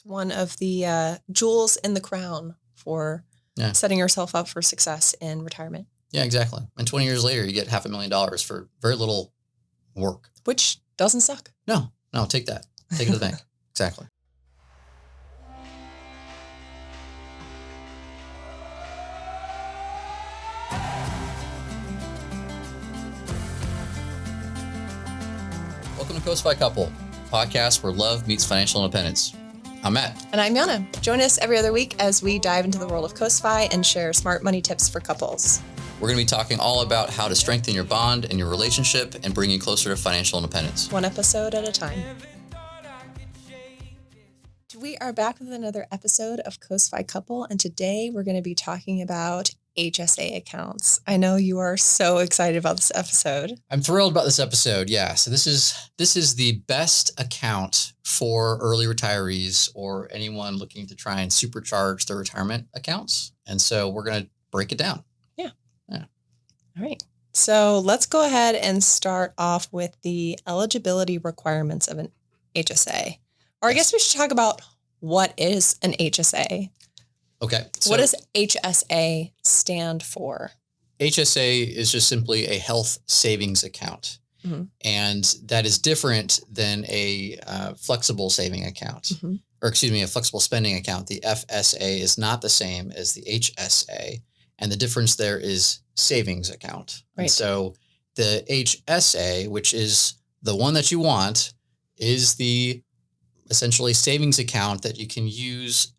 one of the jewels in the crown for setting yourself up for success in retirement. Yeah, exactly. And 20 years later, you get $500,000 for very little work. Which doesn't suck. No, take that. Take it to the bank. Exactly. Welcome to CoastFI Couple, podcast where love meets financial independence. I'm Matt. And I'm Yana. Join us every other week as we dive into the world of CoastFI and share smart money tips for couples. We're going to be talking all about how to strengthen your bond and your relationship and bring you closer to financial independence. One episode at a time. We are back with another episode of CoastFI Couple, and today we're going to be talking about HSA accounts. I know you are so excited about this episode. I'm thrilled about this episode. Yeah. So this is the best account for early retirees or anyone looking to try and supercharge their retirement accounts. And so we're going to break it down. Yeah. All right. So let's go ahead and start off with the eligibility requirements of an HSA. Or I guess we should talk about what is an HSA. Okay. So what does HSA stand for? HSA is just simply a health savings account. Mm-hmm. And that is different than a flexible saving account, or a flexible spending account. The FSA is not the same as the HSA. And the difference there is savings account. Right. And so the HSA, which is the one that you want, is the essentially savings account that you can use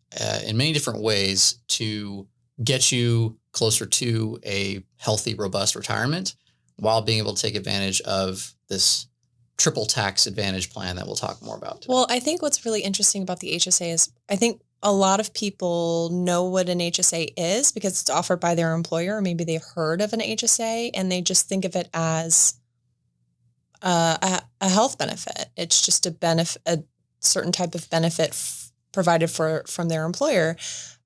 in many different ways to get you closer to a healthy, robust retirement while being able to take advantage of this triple tax advantage plan that we'll talk more about today. Well, I think what's really interesting about the HSA is I think a lot of people know what an HSA is because it's offered by their employer, or maybe they've heard of an HSA and they just think of it as a health benefit. It's just a certain type of benefit provided from their employer,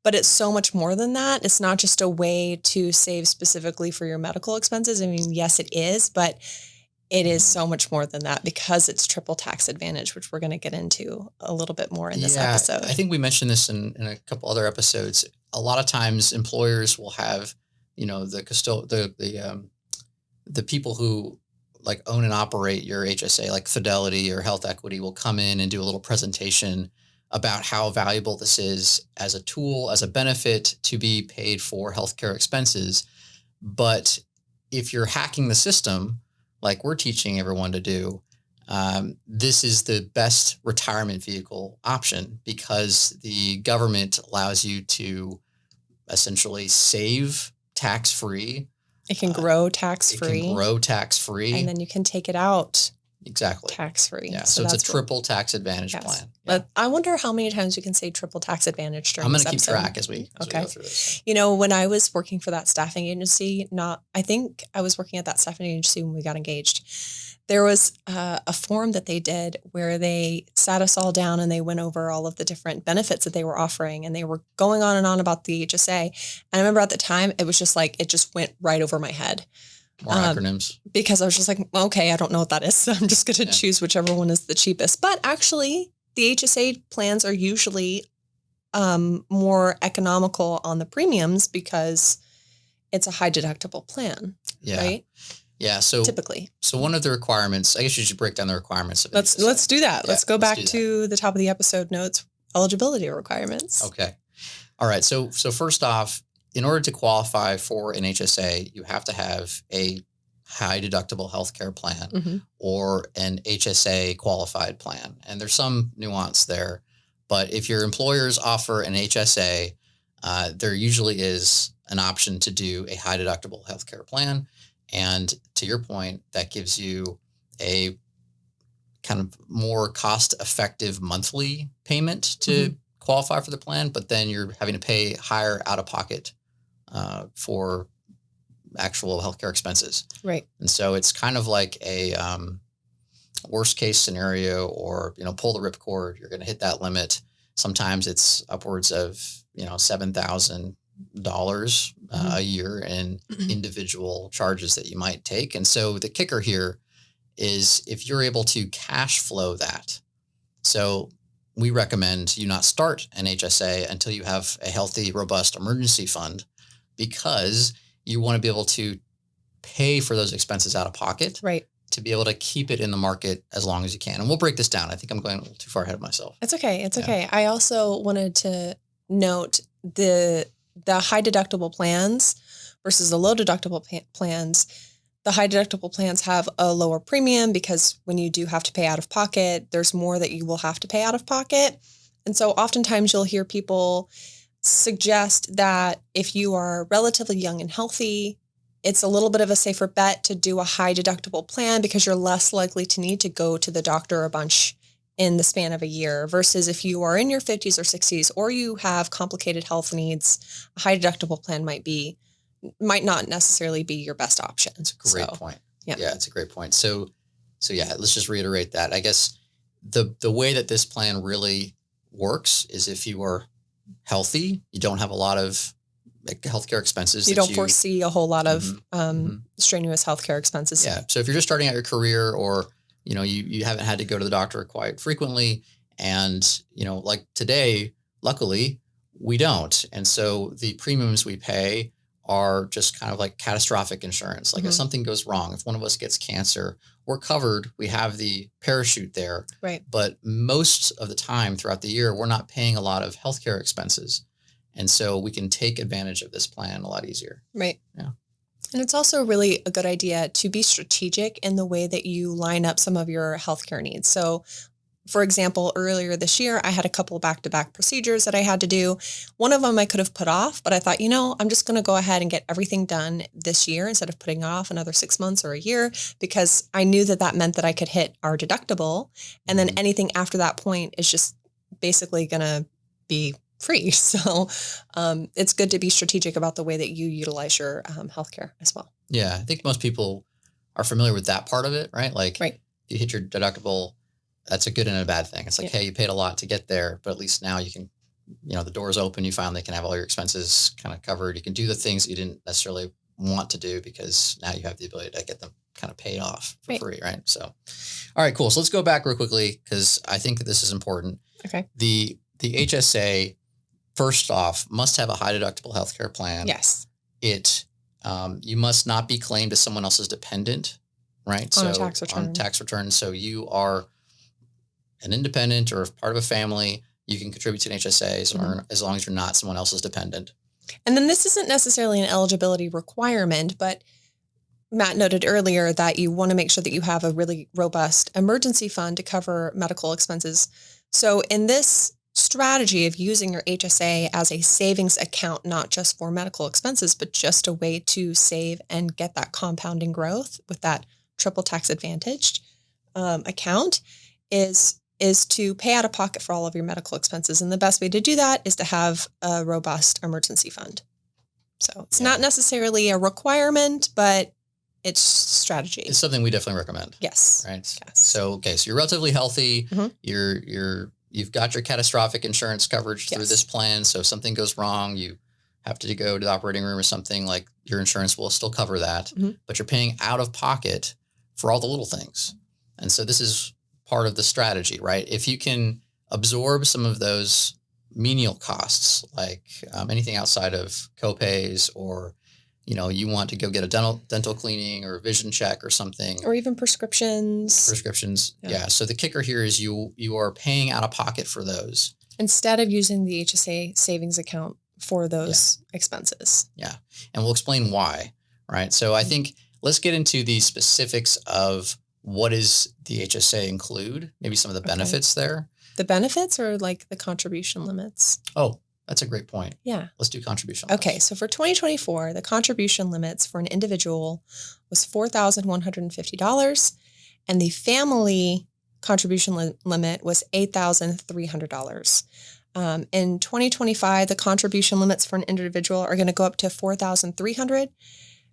but it's so much more than that. It's not just a way to save specifically for your medical expenses. I mean, yes, it is, but it is so much more than that because it's triple tax advantage, which we're going to get into a little bit more in this episode. I think we mentioned this in a couple other episodes. A lot of times employers will have, the people who like own and operate your HSA, like Fidelity or Health Equity, will come in and do a little presentation about how valuable this is as a tool, as a benefit to be paid for healthcare expenses. But if you're hacking the system, like we're teaching everyone to do, this is the best retirement vehicle option because the government allows you to essentially save tax-free. It can grow tax-free. And then you can take it out. Exactly. Tax-free. Yeah. So it's a triple tax advantage plan. Yeah. I wonder how many times we can say triple tax advantage during this episode. I'm going to keep track as we go through this. When I was working for that staffing agency, I think I was working at that staffing agency when we got engaged. There was a form that they did where they sat us all down and they went over all of the different benefits that they were offering, and they were going on and on about the HSA. And I remember at the time, it was just like, it just went right over my head. More acronyms. Because I was just like, okay, I don't know what that is. So I'm just going to choose whichever one is the cheapest. But actually, the HSA plans are usually more economical on the premiums because it's a high deductible plan, right? Yeah. So typically. So one of the requirements, I guess you should break down the requirements of Let's do that. Yeah, let's go back to the top of the episode notes, eligibility requirements. Okay. All right. So first off, in order to qualify for an HSA, you have to have a high deductible healthcare plan or an HSA qualified plan. And there's some nuance there. But if your employers offer an HSA, there usually is an option to do a high deductible healthcare plan. And to your point, that gives you a kind of more cost-effective monthly payment to qualify for the plan, but then you're having to pay higher out-of-pocket for actual healthcare expenses. Right. And so it's kind of like a worst-case scenario, or pull the ripcord. You're going to hit that limit. Sometimes it's upwards of $7,000 a year in individual charges that you might take. And so the kicker here is if you're able to cash flow that. So we recommend you not start an HSA until you have a healthy, robust emergency fund, because you want to be able to pay for those expenses out of pocket, right, to be able to keep it in the market as long as you can. And we'll break this down. I think I'm going a little too far ahead of myself. It's okay. It's okay. I also wanted to note the high deductible plans versus the low deductible plans. The high deductible plans have a lower premium because when you do have to pay out of pocket, there's more that you will have to pay out of pocket. And so oftentimes you'll hear people suggest that if you are relatively young and healthy, it's a little bit of a safer bet to do a high deductible plan because you're less likely to need to go to the doctor a bunch in the span of a year, versus if you are in your 50s or 60s or you have complicated health needs, a high deductible plan might not necessarily be your best option. That's a great point. Yeah, it's a great point. So yeah, let's just reiterate that. I guess the way that this plan really works is if you are healthy, you don't have a lot of healthcare expenses. You don't foresee a whole lot of strenuous healthcare expenses. Yeah. So if you're just starting out your career, or you haven't had to go to the doctor quite frequently, and like today, luckily we don't, and so the premiums we pay are just kind of like catastrophic insurance. Like if something goes wrong, if one of us gets cancer, we're covered. We have the parachute there. Right. But most of the time throughout the year, we're not paying a lot of healthcare expenses. And so we can take advantage of this plan a lot easier. Right. Yeah. And it's also really a good idea to be strategic in the way that you line up some of your healthcare needs. So, for example, earlier this year, I had a couple back-to-back procedures that I had to do. One of them I could have put off, but I thought, I'm just going to go ahead and get everything done this year instead of putting off another 6 months or a year, because I knew that meant that I could hit our deductible. And then anything after that point is just basically going to be free. So it's good to be strategic about the way that you utilize your healthcare as well. Yeah, I think most people are familiar with that part of it, right? Like, right. You hit your deductible, that's a good and a bad thing. It's like, hey, you paid a lot to get there, but at least now you can, the door's open. You finally can have all your expenses kind of covered. You can do the things that you didn't necessarily want to do because now you have the ability to get them kind of paid off for free, right? So, all right, cool. So let's go back real quickly because I think that this is important. Okay. The HSA, first off, must have a high deductible healthcare plan. Yes. You must not be claimed as someone else's dependent, right? On a tax return. On tax return. So you are an independent or part of a family, you can contribute to an HSA as long as you're not someone else's dependent. And then this isn't necessarily an eligibility requirement, but Matt noted earlier that you want to make sure that you have a really robust emergency fund to cover medical expenses. So in this strategy of using your HSA as a savings account, not just for medical expenses, but just a way to save and get that compounding growth with that triple tax advantaged account is to pay out of pocket for all of your medical expenses. And the best way to do that is to have a robust emergency fund. So it's not necessarily a requirement, but it's strategy. It's something we definitely recommend. Yes. Right. Yes. So you're relatively healthy. You've got your catastrophic insurance coverage through this plan. So if something goes wrong, you have to go to the operating room or something, like your insurance will still cover that, but you're paying out of pocket for all the little things. And so this is part of the strategy, right? If you can absorb some of those menial costs, like anything outside of copays, or you want to go get a dental cleaning or a vision check or something, or even prescriptions. Yeah. So the kicker here is you are paying out of pocket for those instead of using the HSA savings account for those expenses. Yeah. And we'll explain why, right? So I think let's get into the specifics of what does the HSA include, maybe some of the benefits there. The benefits or like the contribution limits? Oh, that's a great point. Yeah. Let's do contribution limits. Okay. So for 2024, the contribution limits for an individual was $4,150, and the family contribution limit was $8,300. In 2025, the contribution limits for an individual are going to go up to $4,300.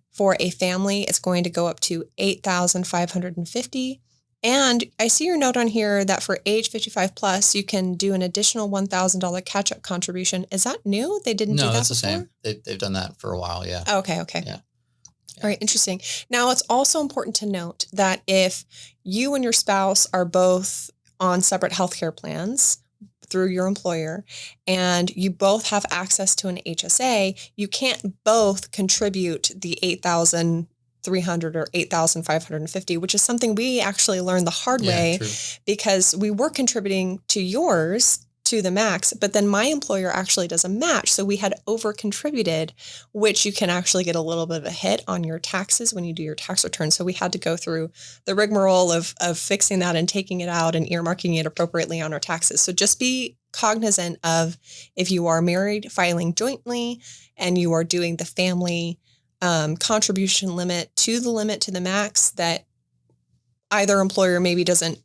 For a family, it's going to go up to $8,550. And I see your note on here that for age 55 plus, you can do an additional $1,000 catch-up contribution. Is that new? They didn't do that before? No, that's the same. They've done that for a while, yeah. Oh, okay. Yeah. All right, interesting. Now, it's also important to note that if you and your spouse are both on separate healthcare plans, through your employer and you both have access to an HSA, you can't both contribute the 8,300 or 8,550, which is something we actually learned the hard way true. because we were contributing to yours to the max, but then my employer actually does a match. So we had over contributed, which you can actually get a little bit of a hit on your taxes when you do your tax return. So we had to go through the rigmarole of fixing that and taking it out and earmarking it appropriately on our taxes. So just be cognizant of if you are married, filing jointly, and you are doing the family contribution limit to the max, that either employer maybe doesn't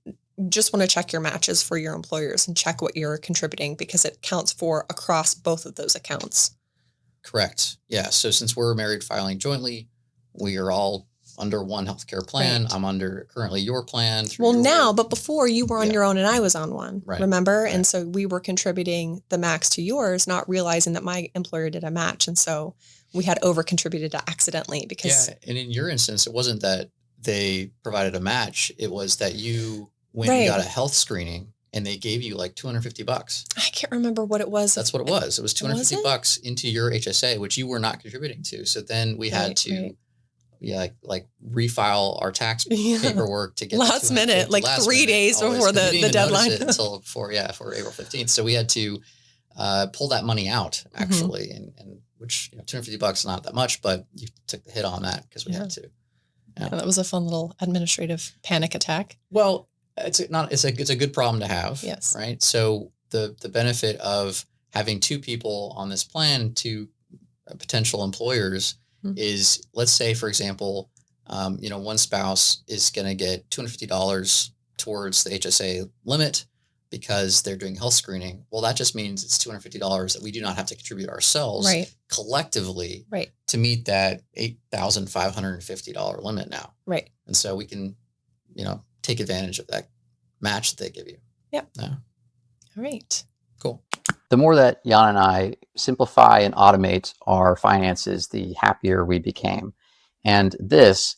just want to check your matches for your employers and check what you're contributing because it counts for across both of those accounts. Correct. Yeah. So since we're married filing jointly, we are all under one healthcare plan. Right. I'm under currently your plan. But before you were on your own and I was on one, right. Remember? Right. And so we were contributing the max to yours, not realizing that my employer did a match. And so we had over contributed accidentally because. Yeah. And in your instance, it wasn't that they provided a match. It was that you went and got a health screening and they gave you like $250. I can't remember what it was. That's what it was. It was $250 into your HSA, which you were not contributing to. So then we had to like refile our tax paperwork to get last minute, like 3 days before the deadline. Until for April 15th. So we had to pull that money out actually. And which, $250 is not that much, but you took the hit on that because we had to. Yeah, that was a fun little administrative panic attack. Well, it's a good problem to have. Yes. Right. So the benefit of having two people on this plan, two potential employers, is, let's say, for example, one spouse is going to get $250 towards the HSA limit because they're doing health screening. Well, that just means it's $250 that we do not have to contribute ourselves collectively to meet that $8,550 limit now. Right. And so we can, take advantage of that match that they give you. Yep. Yeah. All right. Cool. The more that Yana and I simplify and automate our finances, the happier we became. And this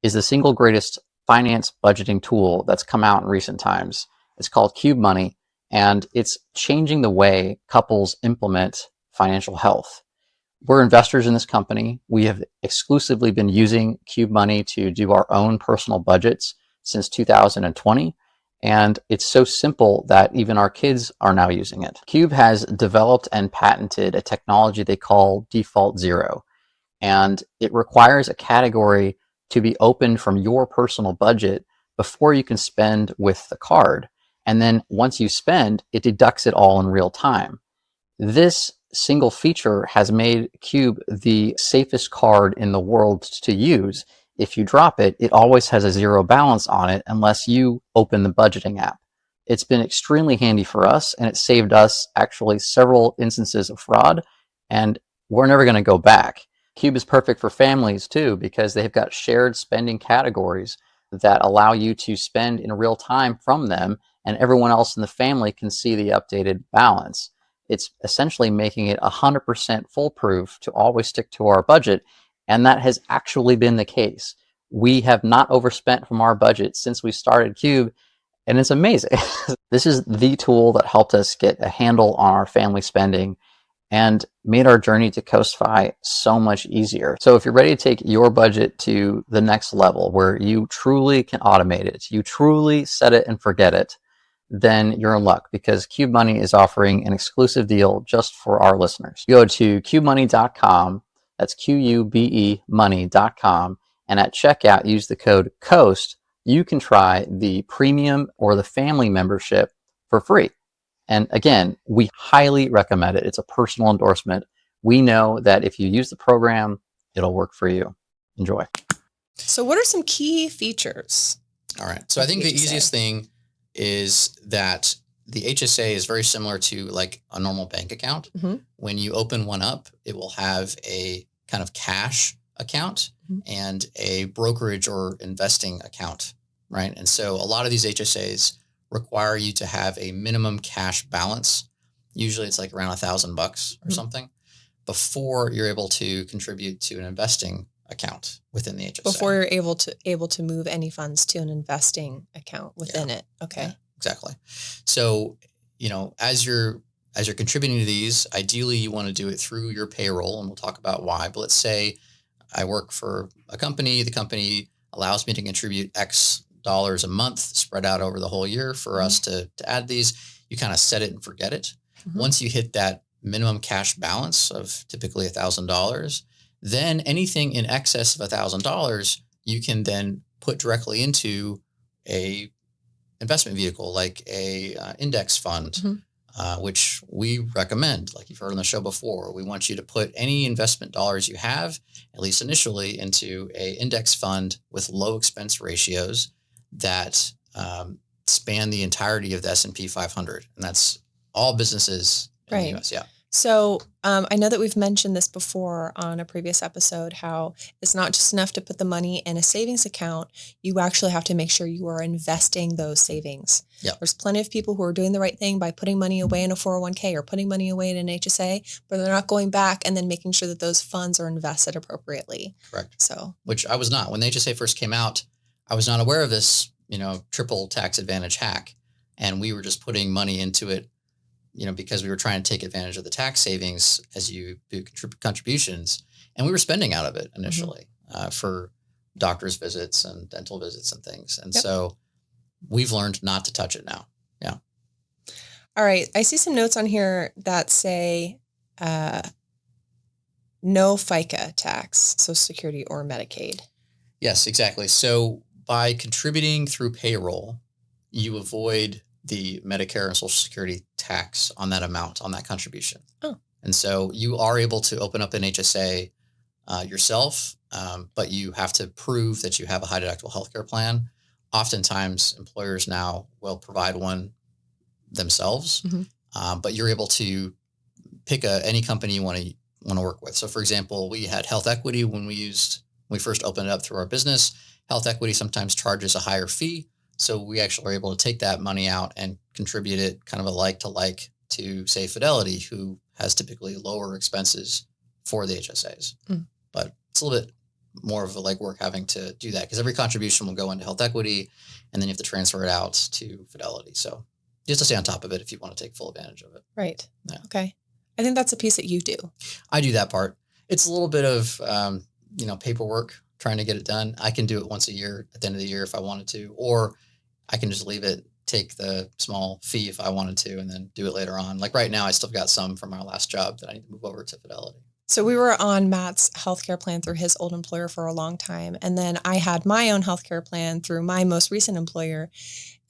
is the single greatest finance budgeting tool that's come out in recent times. It's called Cube Money, and it's changing the way couples implement financial health. We're investors in this company. We have exclusively been using Cube Money to do our own personal budgets since 2020. And it's so simple that even our kids are now using it. Cube has developed and patented a technology they call Default Zero. And it requires a category to be opened from your personal budget before you can spend with the card. And then once you spend, it deducts it all in real time. This single feature has made Cube the safest card in the world to use. If you drop it, it always has a zero balance on it unless you open the budgeting app. It's been extremely handy for us, and it saved us actually several instances of fraud, and we're never going to go back. Cube is perfect for families too, because they've got shared spending categories that allow you to spend in real time from them, and everyone else in the family can see the updated balance. It's essentially making it 100% foolproof to always stick to our budget. And that has actually been the case. We have not overspent from our budget since we started Cube, and it's amazing. This is the tool that helped us get a handle on our family spending and made our journey to CoastFI so much easier. So if you're ready to take your budget to the next level where you truly can automate it, you truly set it and forget it, then you're in luck, because Cube Money is offering an exclusive deal just for our listeners. Go to cubemoney.com. That's QUBE money.com. And at checkout, use the code COAST. You can try the premium or the family membership for free. And again, we highly recommend it. It's a personal endorsement. We know that if you use the program, it'll work for you. Enjoy. So what are some key features? All right. So I think the easiest thing is that the HSA is very similar to like a normal bank account. Mm-hmm. When you open one up, it will have a kind of cash account and a brokerage or investing account, right? And so a lot of these HSAs require you to have a minimum cash balance. Usually it's like around $1,000 or something before you're able to contribute to an investing account within the HSA. Before you're able to move any funds to an investing account within it. Okay. Yeah, exactly. So as you're contributing to these, ideally you want to do it through your payroll, and we'll talk about why. But let's say I work for a company. The company allows me to contribute X dollars a month spread out over the whole year for us to add these. You kind of set it and forget it. Once you hit that minimum cash balance of typically $1,000, then anything in excess of $1,000, you can then put directly into a investment vehicle like a index fund, which we recommend. Like you've heard on the show before, we want you to put any investment dollars you have, at least initially, into a index fund with low expense ratios that span the entirety of the S&P 500, and that's all businesses in the U.S. Yeah. So I know that we've mentioned this before on a previous episode, how it's not just enough to put the money in a savings account. You actually have to make sure you are investing those savings. Yep. There's plenty of people who are doing the right thing by putting money away in a 401k or putting money away in an HSA, but they're not going back and then making sure that those funds are invested appropriately. Correct. So, which I was not. When the HSA first came out, I was not aware of this, triple tax advantage hack. And we were just putting money into it, because we were trying to take advantage of the tax savings as you do contributions. And we were spending out of it initially for doctor's visits and dental visits and things. And so we've learned not to touch it now. Yeah. All right. I see some notes on here that say no FICA tax, Social Security or Medicaid. Yes, exactly. So by contributing through payroll, you avoid the Medicare and Social Security tax on that amount, on that contribution. Oh. And so you are able to open up an HSA yourself, but you have to prove that you have a high deductible healthcare plan. Oftentimes, employers now will provide one themselves, but you're able to pick any company you want to work with. So, for example, we had Health Equity when we first opened it up through our business. Health Equity sometimes charges a higher fee. So we actually were able to take that money out and contribute it kind of a like to, say, Fidelity, who has typically lower expenses for the HSAs. But it's a little bit more of a legwork having to do that because every contribution will go into Health Equity and then you have to transfer it out to Fidelity. So you have to stay on top of it if you want to take full advantage of it. Right. Yeah. Okay. I think that's a piece that you do. I do that part. It's a little bit of, paperwork, trying to get it done. I can do it once a year at the end of the year if I wanted to, or I can just leave it, take the small fee if I wanted to, and then do it later on. Like right now, I still got some from our last job that I need to move over to Fidelity. So we were on Matt's healthcare plan through his old employer for a long time. And then I had my own healthcare plan through my most recent employer.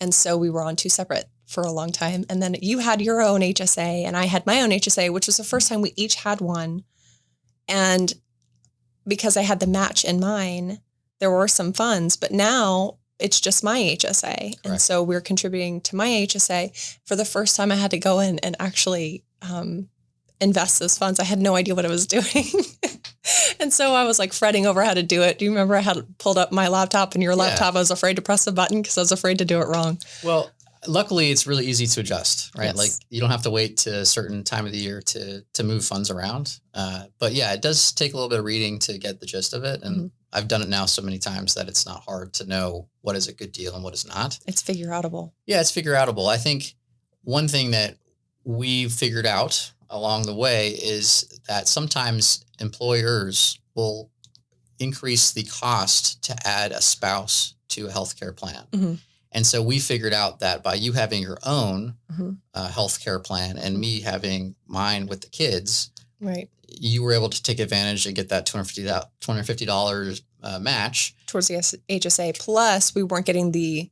And so we were on two separate for a long time. And then you had your own HSA and I had my own HSA, which was the first time we each had one. And because I had the match in mine, there were some funds, but now it's just my HSA. Correct. And so we're contributing to my HSA. For the first time, I had to go in and actually invest those funds. I had no idea what I was doing. And so I was like fretting over how to do it. Do you remember I had pulled up my laptop and your laptop? I was afraid to press the button because I was afraid to do it wrong. Well, luckily it's really easy to adjust, right? Yes. Like you don't have to wait to a certain time of the year to move funds around. But yeah, it does take a little bit of reading to get the gist of it. And I've done it now so many times that it's not hard to know what is a good deal and what is not. It's figure outable. Yeah, it's figure outable. I think one thing that we figured out along the way is that sometimes employers will increase the cost to add a spouse to a healthcare plan. Mm-hmm. And so we figured out that by you having your own healthcare plan and me having mine with the kids, right, you were able to take advantage and get that $250 match towards the HSA. Plus, we weren't getting the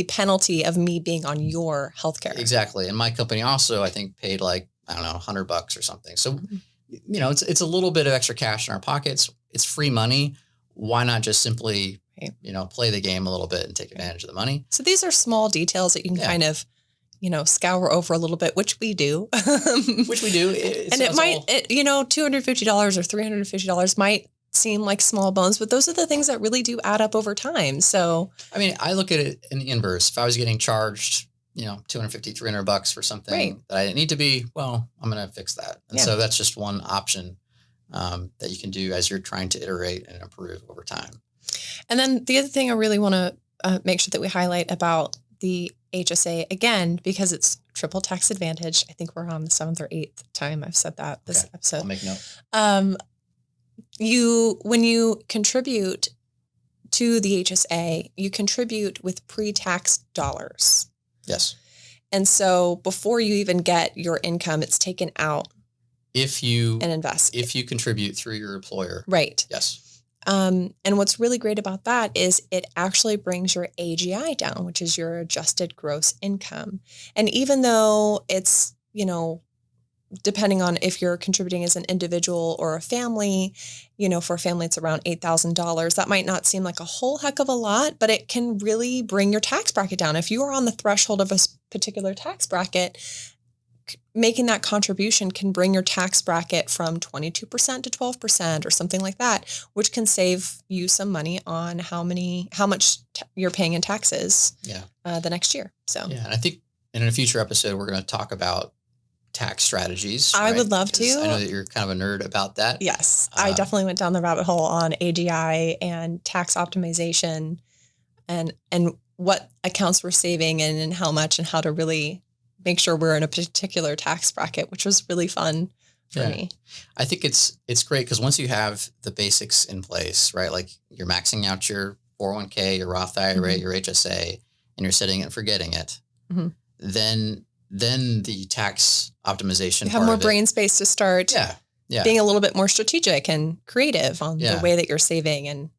penalty of me being on your healthcare. Exactly. And my company also, I think, paid like, I don't know, $100 or something. So, you know, it's a little bit of extra cash in our pockets. It's free money. Why not just simply, you know, play the game a little bit and take advantage of the money? So these are small details that you can kind of, you know, scour over a little bit, which we do. Which we do. It might, you know, $250 or $350 might seem like small bones, but those are the things that really do add up over time. So, I mean, I look at it in the inverse. If I was getting charged, you know, $250, $300 for something that I didn't need to be, well, I'm going to fix that. And so that's just one option that you can do as you're trying to iterate and improve over time. And then the other thing I really want to make sure that we highlight about the HSA, again, because it's triple tax advantage. I think we're on the 7th or 8th time I've said that this episode. I'll make note. When you contribute to the HSA, you contribute with pre-tax dollars. Yes. And so before you even get your income, it's taken out and invested. If you contribute through your employer. Right. Yes. And what's really great about that is it actually brings your AGI down, which is your adjusted gross income. And even though it's, depending on if you're contributing as an individual or a family, for a family, it's around $8,000. That might not seem like a whole heck of a lot, but it can really bring your tax bracket down. If you are on the threshold of a particular tax bracket, making that contribution can bring your tax bracket from 22% to 12% or something like that, which can save you some money on how much you're paying in taxes the next year. So yeah, and I think in a future episode, we're going to talk about tax strategies. I would love to. I know that you're kind of a nerd about that. Yes, I definitely went down the rabbit hole on AGI and tax optimization and what accounts we're saving and how much and how to really make sure we're in a particular tax bracket, which was really fun for me. I think it's great because once you have the basics in place, right? Like you're maxing out your 401k, your Roth IRA, your HSA, and you're setting it and forgetting it, then the tax optimization you have more brain space to start being a little bit more strategic and creative on the way that you're saving, and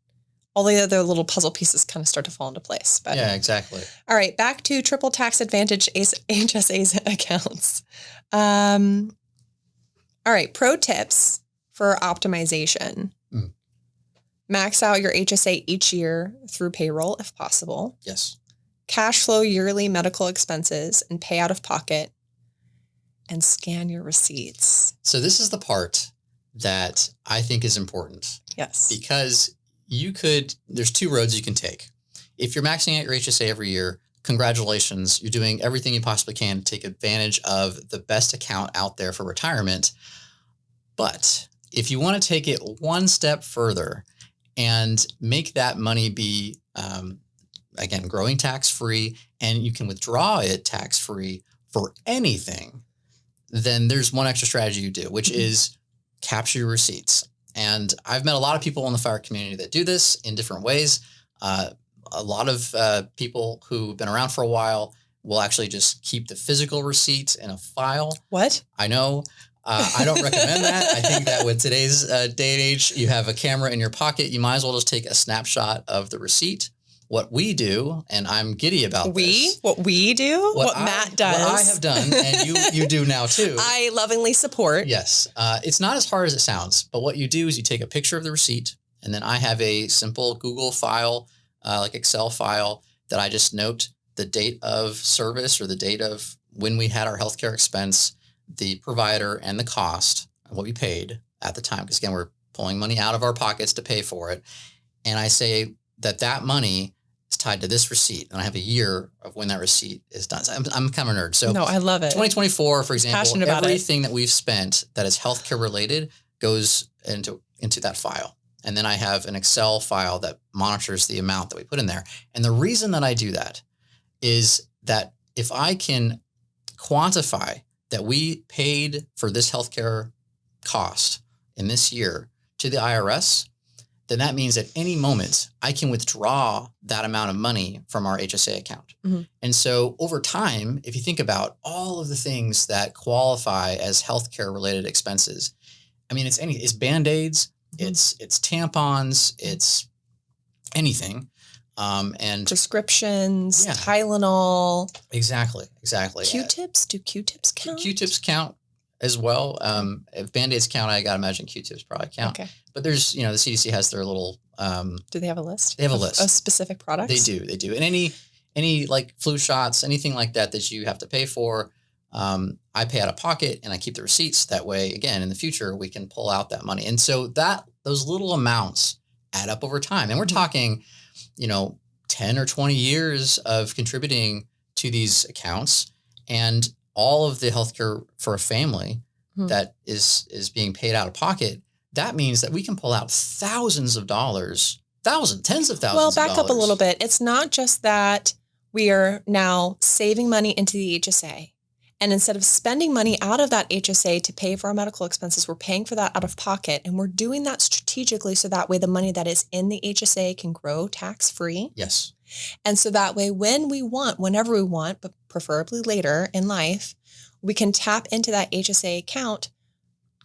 all the other little puzzle pieces kind of start to fall into place. But yeah, exactly. All right, back to triple tax advantage HSAs accounts. All right, pro tips for optimization. Max out your HSA each year through payroll if possible. Yes. Cash flow yearly medical expenses and pay out of pocket, and scan your receipts. So this is the part that I think is important. Yes. Because there's two roads you can take. If you're maxing out your HSA every year, congratulations. You're doing everything you possibly can to take advantage of the best account out there for retirement. But if you want to take it one step further and make that money be, again, growing tax-free, and you can withdraw it tax-free for anything, then there's one extra strategy you do, which is capture your receipts. And I've met a lot of people in the FIRE community that do this in different ways. A lot of people who've been around for a while will actually just keep the physical receipts in a file. What? I know. I don't recommend that. I think that with today's day and age, you have a camera in your pocket. You might as well just take a snapshot of the receipt. What we do, and I'm giddy about this. What we do? What Matt does. What I have done, and you do now too. I lovingly support. Yes. It's not as hard as it sounds, but what you do is you take a picture of the receipt, and then I have a simple Google file, like Excel file, that I just note the date of service or the date of when we had our healthcare expense, the provider, and the cost, and what we paid at the time. Because again, we're pulling money out of our pockets to pay for it. And I say that money is tied to this receipt, and I have a year of when that receipt is done. So I'm kind of a nerd. So no, I love it. 2024, for example, everything it. that we've spent that is healthcare related goes into that file. And then I have an Excel file that monitors the amount that we put in there. And the reason that I do that is that if I can quantify that we paid for this healthcare cost in this year to the IRS, then that means at any moment I can withdraw that amount of money from our HSA account. And so over time, if you think about all of the things that qualify as healthcare related expenses, I mean, it's Band-Aids, it's tampons, it's anything. And prescriptions, Tylenol. Exactly. Q-tips? Do Q-tips count? Q-tips count as well. If Band-Aids count, I got to imagine Q-tips probably count. Okay. But there's, the CDC has their little... do they have a list? They have a list. Of specific products? They do. And any like flu shots, anything like that you have to pay for, I pay out of pocket and I keep the receipts. That way, again, in the future, we can pull out that money. And so those little amounts add up over time. And we're talking, 10 or 20 years of contributing to these accounts, and all of the healthcare for a family that is being paid out of pocket. That means that we can pull out thousands of dollars, tens of thousands of dollars. Well, back up a little bit. It's not just that we are now saving money into the HSA And instead of spending money out of that HSA to pay for our medical expenses, we're paying for that out of pocket. And we're doing that strategically so that way the money that is in the HSA can grow tax-free. Yes. And so that way when we want, whenever we want, but preferably later in life, we can tap into that HSA account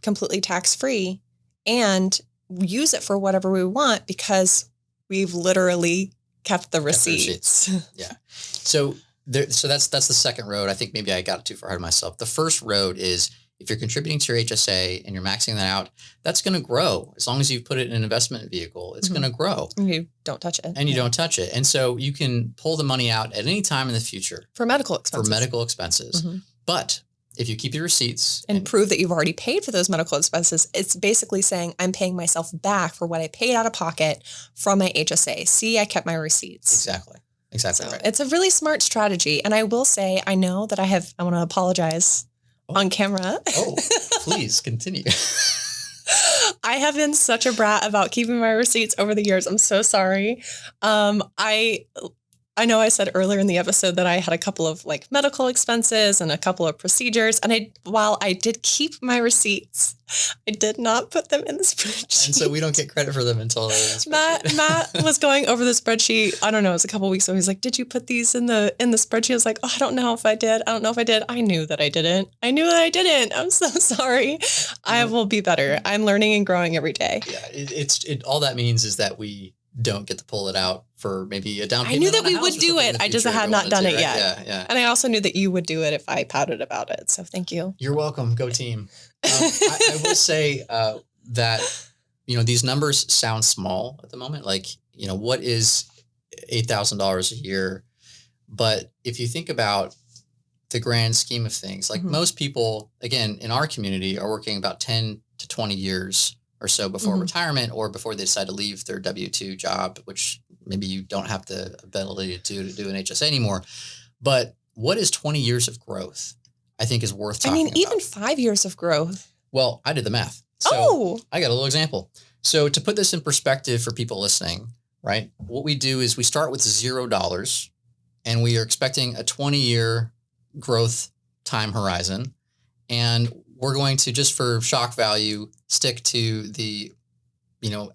completely tax-free and use it for whatever we want because we've literally kept the receipts. Yeah. So that's the second road. I think maybe I got too far ahead of myself. The first road is if you're contributing to your HSA and you're maxing that out, that's going to grow. As long as you put it in an investment vehicle, it's going to grow. And you don't touch it. And you don't touch it. And so you can pull the money out at any time in the future. For medical expenses. But if you keep your receipts and prove that you've already paid for those medical expenses, it's basically saying I'm paying myself back for what I paid out of pocket from my HSA. See, I kept my receipts. Exactly so right. It's a really smart strategy. And I will say, I know that I want to apologize on camera. Oh, please continue. I have been such a brat about keeping my receipts over the years. I'm so sorry. I know I said earlier in the episode that I had a couple of like medical expenses and a couple of procedures. And while I did keep my receipts, I did not put them in the spreadsheet. And so we don't get credit for them until Matt was going over the spreadsheet. I don't know. It was a couple of weeks ago. He's like, "Did you put these in the spreadsheet?" I was like, "Oh, I don't know if I did. I knew that I didn't. I'm so sorry. I will be better. I'm learning and growing every day." Yeah. All that means is that we don't get to pull it out for maybe a down payment. I knew that we would do it. I just had not done it yet. Yeah. And I also knew that you would do it if I pouted about it. So thank you. You're welcome. Go team. I will say that, these numbers sound small at the moment. Like, what is $8,000 a year? But if you think about the grand scheme of things, like most people, again, in our community are working about 10 to 20 years or so before retirement or before they decide to leave their W-2 job, which maybe you don't have the ability to do an HSA anymore. But what is 20 years of growth? I think is worth talking about. Even 5 years of growth. Well, I did the math. So I got a little example. So to put this in perspective for people listening, right? What we do is we start with $0 and we are expecting a 20-year growth time horizon. And we're going to, just for shock value, stick to the,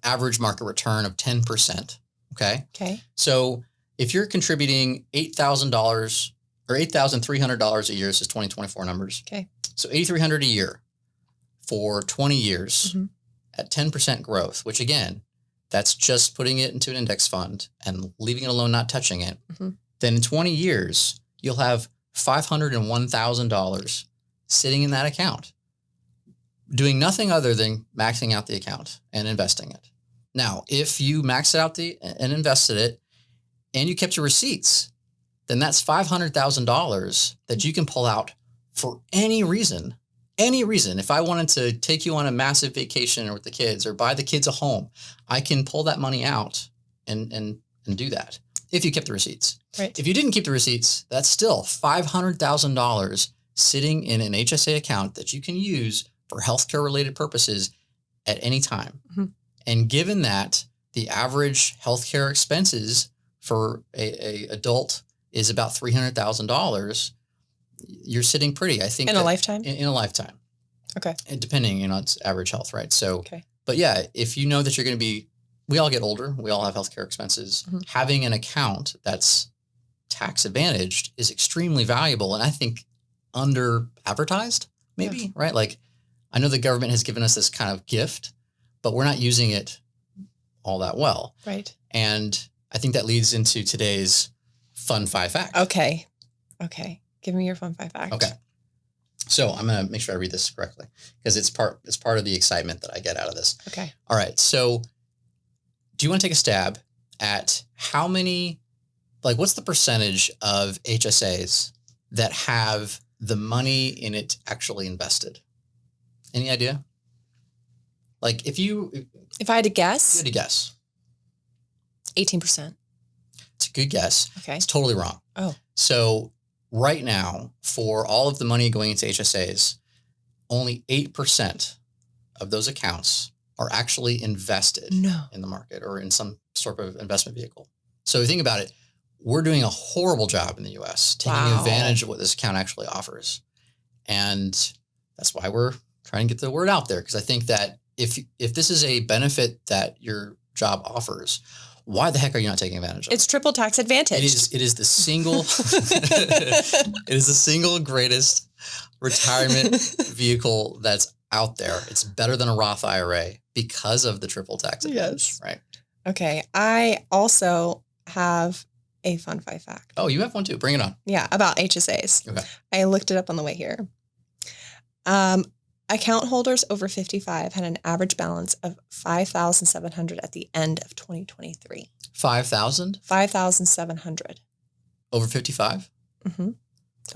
average market return of 10%. Okay. So if you're contributing $8,000 or $8,300 a year, this is 2024 numbers. Okay. So $8,300 a year for 20 years at 10% growth, which again, that's just putting it into an index fund and leaving it alone, not touching it. Then in 20 years, you'll have $501,000 sitting in that account, doing nothing other than maxing out the account and investing it. Now, if you maxed out and invested it and you kept your receipts, then that's $500,000 that you can pull out for any reason. Any reason. If I wanted to take you on a massive vacation with the kids or buy the kids a home, I can pull that money out and do that if you kept the receipts. Right. If you didn't keep the receipts, that's still $500,000 sitting in an HSA account that you can use for healthcare related purposes at any time. And given that the average healthcare expenses for a adult is about $300,000, you're sitting pretty. I think in a lifetime. In a lifetime. Okay. And depending, it's average health, right? So, okay. But yeah, if you know that you're going to be, we all get older, we all have healthcare expenses. Having an account that's tax advantaged is extremely valuable, and I think under advertised, maybe, right? Like, I know the government has given us this kind of gift, but we're not using it all that well. Right. And I think that leads into today's fun 5 fact. Okay. Give me your fun 5 fact. Okay. So I'm going to make sure I read this correctly because it's part of the excitement that I get out of this. Okay. All right. So do you want to take a stab at how many, what's the percentage of HSAs that have the money in it actually invested? Any idea? If I had to guess? You had to guess. 18%. It's a good guess. Okay. It's totally wrong. Oh. So right now, for all of the money going into HSAs, only 8% of those accounts are actually invested in the market or in some sort of investment vehicle. So think about it. We're doing a horrible job in the U.S. taking advantage of what this account actually offers. And that's why we're trying to get the word out there. Because I think that if this is a benefit that your job offers, why the heck are you not taking advantage of it? It's triple tax advantage. It is the single it is the single greatest retirement vehicle that's out there. It's better than a Roth IRA because of the triple tax advantage. Yes. Right. Okay. I also have a fun fact. Oh, you have one too. Bring it on. Yeah, about HSAs. Okay. I looked it up on the way here. Account holders over 55 had an average balance of $5,700 at the end of 2023. 5,000? 5,700. Over 55? Mm-hmm.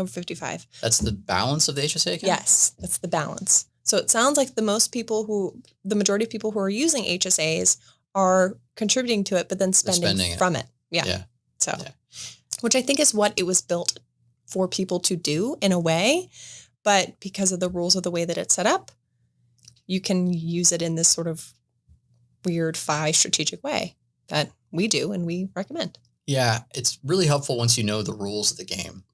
Over 55. That's the balance of the HSA account? Yes, that's the balance. So it sounds like the majority of people who are using HSAs are contributing to it, but then spending from it. Yeah. So, which I think is what it was built for people to do in a way. But because of the rules of the way that it's set up, you can use it in this sort of weird FI strategic way that we do and we recommend. Yeah, it's really helpful once you know the rules of the game,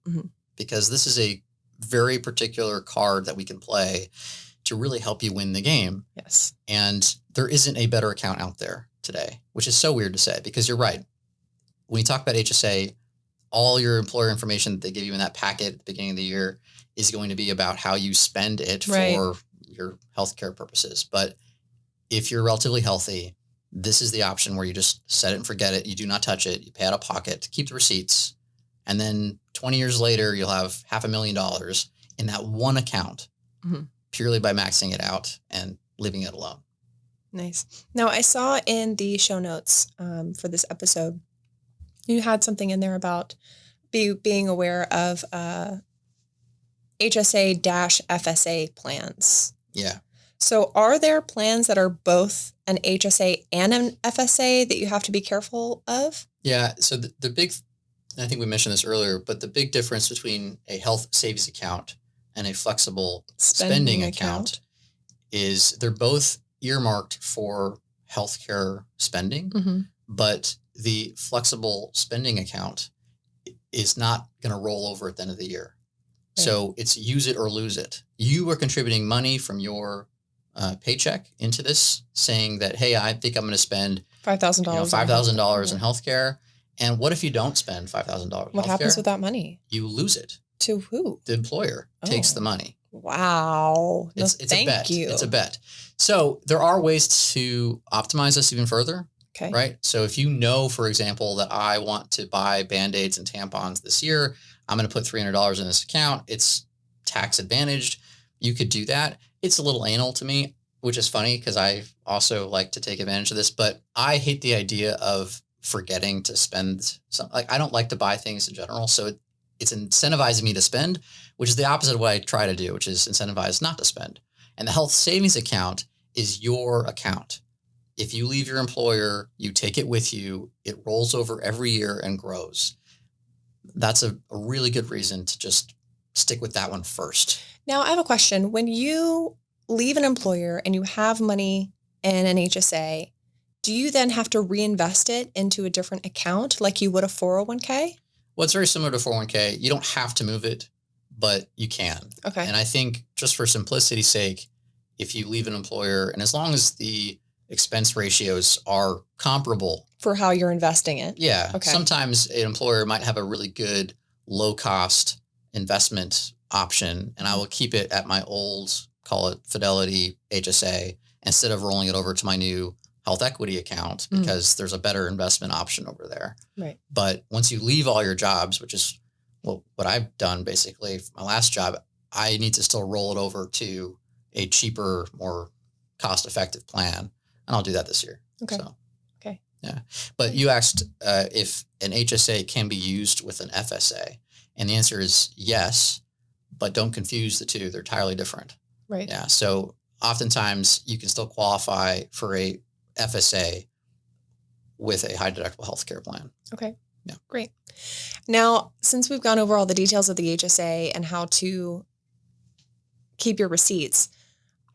because this is a very particular card that we can play to really help you win the game. Yes. And there isn't a better account out there today, which is so weird to say, because you're right. When you talk about HSA, all your employer information that they give you in that packet at the beginning of the year is going to be about how you spend it for your healthcare purposes. But if you're relatively healthy, this is the option where you just set it and forget it. You do not touch it. You pay out of pocket, keep the receipts. And then 20 years later, you'll have $500,000 in that one account purely by maxing it out and leaving it alone. Nice. Now, I saw in the show notes for this episode, you had something in there about being aware of HSA-FSA plans. Yeah. So are there plans that are both an HSA and an FSA that you have to be careful of? Yeah. So the big, I think we mentioned this earlier, but the big difference between a health savings account and a flexible spending account is they're both earmarked for healthcare spending, but the flexible spending account is not going to roll over at the end of the year. Right. So it's use it or lose it. You are contributing money from your paycheck into this, saying that, hey, I think I'm going to spend $5,000 $5,000 in healthcare. And what if you don't spend $5,000? What happens with that money? You lose it. To who? The employer takes the money. Wow. It's a bet. It's a bet. So there are ways to optimize this even further. Okay. Right. So if you know, for example, that I want to buy Band-Aids and tampons this year, I'm going to put $300 in this account. It's tax advantaged. You could do that. It's a little anal to me, which is funny because I also like to take advantage of this, but I hate the idea of forgetting to spend something. Like, I don't like to buy things in general. So it's incentivizing me to spend, which is the opposite of what I try to do, which is incentivize not to spend. And the health savings account is your account. If you leave your employer, you take it with you, it rolls over every year and grows. That's a really good reason to just stick with that one first. Now, I have a question. When you leave an employer and you have money in an HSA, do you then have to reinvest it into a different account like you would a 401k? Well, it's very similar to 401k. You don't have to move it, but you can. Okay. And I think just for simplicity's sake, if you leave an employer, and as long as the expense ratios are comparable for how you're investing it. Yeah. Okay. Sometimes an employer might have a really good low cost investment option, and I will keep it at my old, call it Fidelity HSA, instead of rolling it over to my new health equity account because there's a better investment option over there. Right. But once you leave all your jobs, which is what I've done basically for my last job, I need to still roll it over to a cheaper, more cost-effective plan. And I'll do that this year. Okay. So, okay. Yeah. But you asked if an HSA can be used with an FSA. And the answer is yes, but don't confuse the two. They're entirely different. Right. Yeah. So oftentimes you can still qualify for a FSA with a high deductible healthcare plan. Okay. Yeah. Great. Now, since we've gone over all the details of the HSA and how to keep your receipts,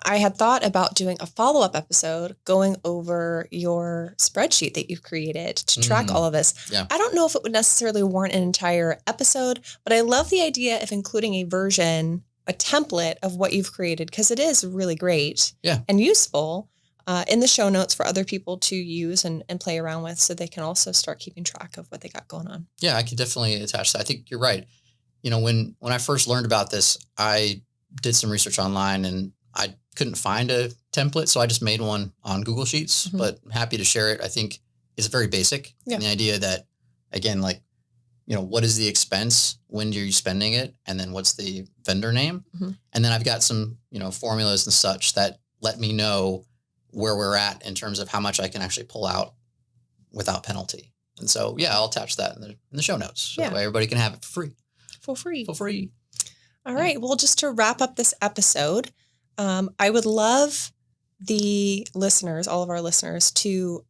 I had thought about doing a follow-up episode going over your spreadsheet that you've created to track all of this. Yeah. I don't know if it would necessarily warrant an entire episode, but I love the idea of including a version a template of what you've created, because it is really great Yeah. and useful in the show notes for other people to use and play around with, so they can also start keeping track of what they got going on. Yeah, I could definitely attach that. I think you're right. When I first learned about this, I did some research online and I couldn't find a template. So I just made one on Google Sheets, but I'm happy to share it. I think it's very basic. Yeah. And the idea that, again, what is the expense? When are you spending it? And then what's the vendor name? And then I've got some, formulas and such that let me know where we're at in terms of how much I can actually pull out without penalty. And so, yeah, I'll attach that in the show notes. So that way everybody can have it for free. For free. All right. Well, just to wrap up this episode, I would love the listeners, all of our listeners, to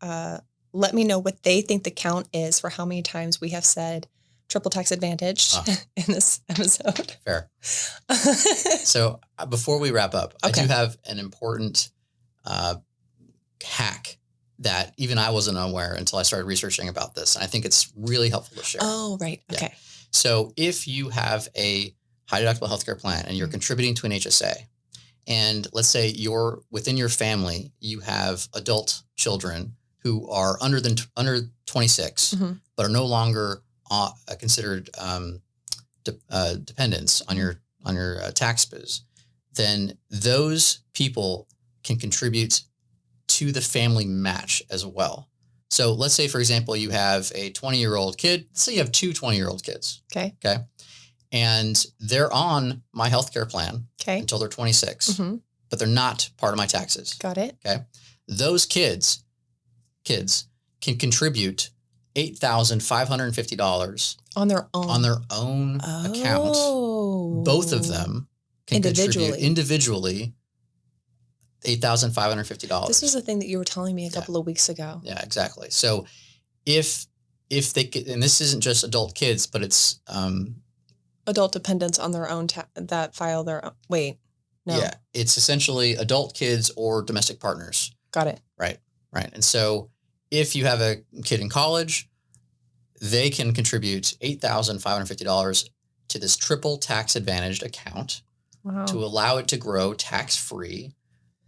let me know what they think the count is for how many times we have said triple tax advantage in this episode. Fair. So before we wrap up, I do have an important hack that even I wasn't aware until I started researching about this. And I think it's really helpful to share. Oh, right. Okay. Yeah. So if you have a high deductible healthcare plan and you're contributing to an HSA, and let's say within your family, you have adult children who are under 26, but are no longer considered dependents on your tax biz, then those people can contribute to the family match as well. So let's say, for example, you have a 20-year-old kid. Let's say you have two 20-year-old kids. Okay. And they're on my healthcare plan until they're 26, but they're not part of my taxes. Got it. Okay. Those kids can contribute $8,550 on their own account. Both of them can contribute individually $8,550. This was the thing that you were telling me a couple of weeks ago. Yeah, exactly. So if they and this isn't just adult kids, but it's adult dependents on their own that file their own. Wait, no. Yeah, it's essentially adult kids or domestic partners. Got it. Right. And so if you have a kid in college, they can contribute $8,550 to this triple tax advantaged account to allow it to grow tax-free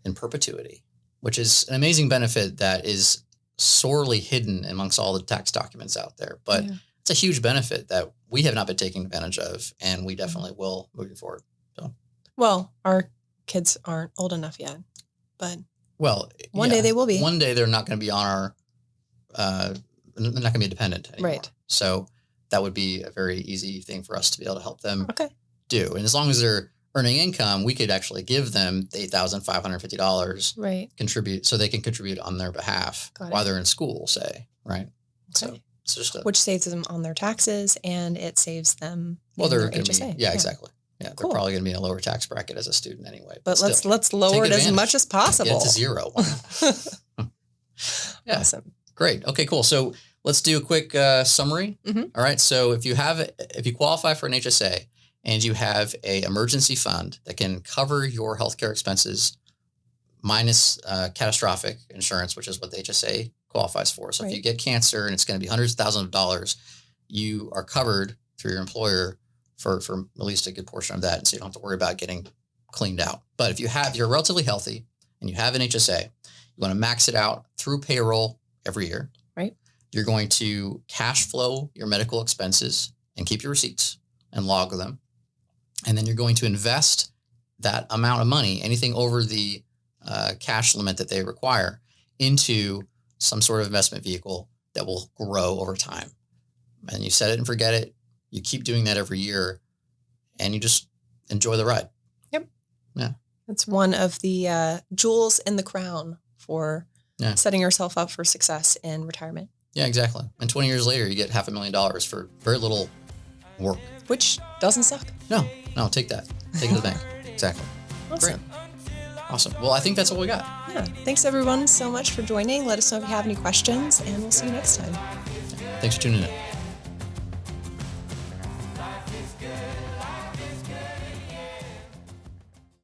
in perpetuity, which is an amazing benefit that is sorely hidden amongst all the tax documents out there. But it's a huge benefit that we have not been taking advantage of, and we definitely will moving forward. So, well, our kids aren't old enough yet, but one day they will be. One day they're not going to be on our, they're not going to be dependent anymore. Right. So that would be a very easy thing for us to be able to help them do. And as long as they're earning income, we could actually give them the $8,550 contribute, so they can contribute on their behalf while they're in school, say, right? So it's just which saves them on their taxes, and it saves them they're their HSA. Exactly. Yeah, they're probably going to be in a lower tax bracket as a student anyway. But let's lower it as much as possible. Get to zero. Awesome. Great. Okay, cool. So let's do a quick summary. All right. So if you qualify for an HSA and you have a emergency fund that can cover your healthcare expenses minus catastrophic insurance, which is what the HSA qualifies for. So if you get cancer and it's going to be hundreds of thousands of dollars, you are covered through your employer for at least a good portion of that. And so you don't have to worry about getting cleaned out. But if you're relatively healthy and you have an HSA, you want to max it out through payroll every year. Right. You're going to cash flow your medical expenses and keep your receipts and log them. And then you're going to invest that amount of money, anything over the cash limit that they require, into some sort of investment vehicle that will grow over time. And you set it and forget it. You keep doing that every year, and you just enjoy the ride. Yep. Yeah. That's one of the jewels in the crown for setting yourself up for success in retirement. Yeah, exactly. And 20 years later, you get $500,000 for very little work. Which doesn't suck. No, take that. Take it to the bank. Exactly. Awesome. Great. Awesome. Well, I think that's all we got. Yeah. Thanks, everyone, so much for joining. Let us know if you have any questions, and we'll see you next time. Thanks for tuning in.